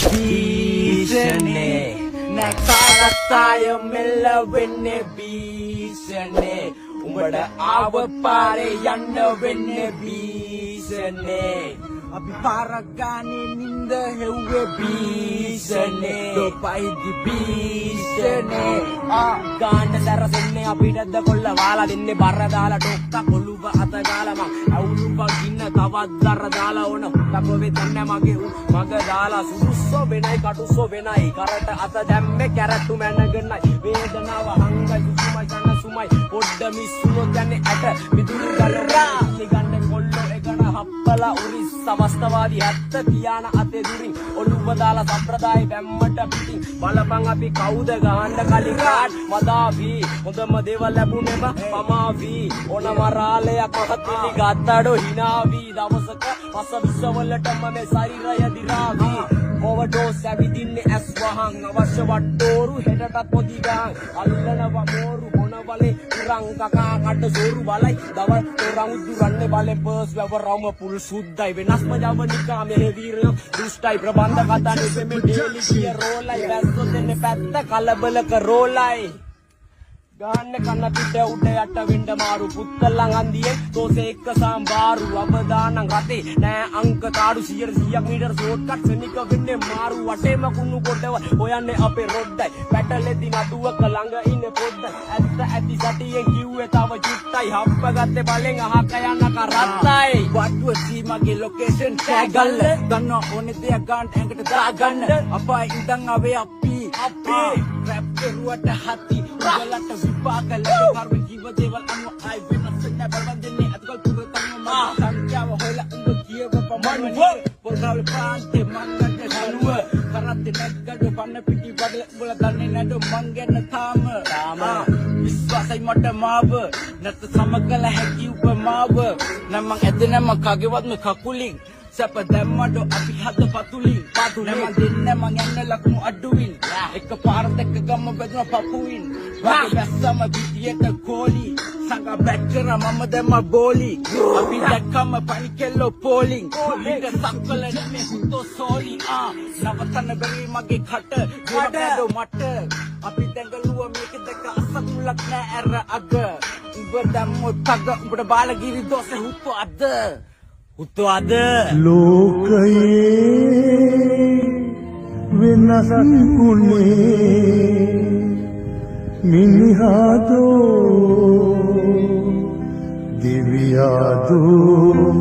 भीषणे नकालताय मेलवेन्ने भीषणे उඹड आव पारे යන්න වෙන්නේ भीषणे අපි පාරගානේ නින්ද හෙව්වේ भीषणे දොපයිදි भीषणे ගාන්න සැරසෙන්නේ අපිටද කොල්ල වාලා දෙන්නේ බර දාලා ඩොක්ක කොළුව අත ගාලා මං අවුලුවක් ඉන්න තවත් දර දාලා ඕන ලකෝවේ තන්නේ මගේ මග දාලා සුදුස්සෝ වෙනයි කටුස්සෝ වෙනයි කරට අත දැම්මේ කැරට්ටු මැනගෙනයි වේදනාව හංගයි සුසුමයි සන්න සුමයි පොඩ්ඩ මිස්සුනොත් යන්නේ ඇට මිදුළු ගලවා නිගන්නේ කොල්ලෝ එකන හප්පලා උරිස් සමස්තවාදී ඇත්ත තියාන අතේ දුරින් ඔළුව දාලා සම්ප්‍රදාය බැම්මට පිටින් බලපන් අපි කවුද ගහන්න කලින් කාට් මදාවි හොඳම දේවල් ලැබුණේම පමාවි ඕන මරාලයක් මහත්ලි ගත්තඩෝ හිනාවි දවසක පස විශ්වවලටම මේ ශරීරය දිරාවි ඕවර්ඩෝස් ඇවිදින්නේ ඇස් වහන් අවශ්‍ය වට්ටෝරු හෙටටත් පොඩි ගාන් අල්ලනවා මෝරු මොනවලේ උරන් කකා කඩ සෝරු බලයි දවල් තොරන් උදුරන්නේ බලේ පර්ස් වැවරම පුල් සුද්දයි වෙනස්ම ජවනිකා මෙහෙ වීරය දුෂ්ටයි ප්‍රබන්ධ කතා නෙමෙ ඩේලි කිය රෝලයි වැස්ස දෙන්නේ පැත්ත කලබලක රෝලයි ගාන්න කන පිට උඩ යට වෙන්න මාරු පුත්තලන් අන්දියේ තෝසේ එක්ක සම්බාරු අවදානම් රතේ නෑ අංක තාඩු 100ක් මීටර ෂෝට්කට් සෙනික වෙන්නේ මාරු වටේම කුණු කොටව හොයන්නේ අපේ රොඩ්ඩයි පැටලෙදි නඩුවක ළඟ ඉන්නේ පොඩ්ඩයි ඇත්ත ඇති සතියෙන් කිව්වේ තව චුට්ටයි හප්ප ගත්තේ බලෙන් අහක යන කරත්තයි වටුව සීමගේ ලොකේෂන් ටැගල්ල ගන්න ඕනේ දෙයක් ගන්න ඇඟට දාගන්න අපයි ඉඳන් ආවේ අපි රැප් කරුවට හති උගලට විපාක ලැබ කර්ම ජීව දේවල් අනුව ආයි වෙනස් නැහැ බලවන් දෙන්නේ අතකල් පුර තම මම සංඛ්‍යාව හොයලා උඹ කියව පමණ පොල්ගාවල ප්‍රාන්තේ මංගට සනුව කරත් නැග්ගඩ පන්න පිටි බඩල උඹල දන්නේ නැඩ මං ගැන තාම විශ්වාසයි මට මාව නැත සමගල හැකි උපමාව නම් මං ඇද නැම කගේවත්ම කකුලින් සැප දැම්මඩ අපි හද පතුලින් නම දෙන්න මං යන්න ලකුණු අඩුවින් එක පාර දෙක ගම බෙදුන පපුවින් වගේ බැස්සම පිටියට ගෝලි සංග බැක්කර මම දැම්ම බෝලි අපි දැක්කම පනිකෙල්ලෝ පෝලිං ඊට සක්කල නෙමෙ හුතෝ සෝලි නවතන බැරි මගේ කට ගොඩඩෝ මට අපි දැඟලුව මේක දෙක අසතුලක් නෑ ඇර අග උඹ දැම්මොත් තග උඹට බාලගිරි දෝසේ හුතු අද උත්වාද ලෝකයේ වෙනස් වුණේ මිනිහාදෝ දිව්‍යාදෝ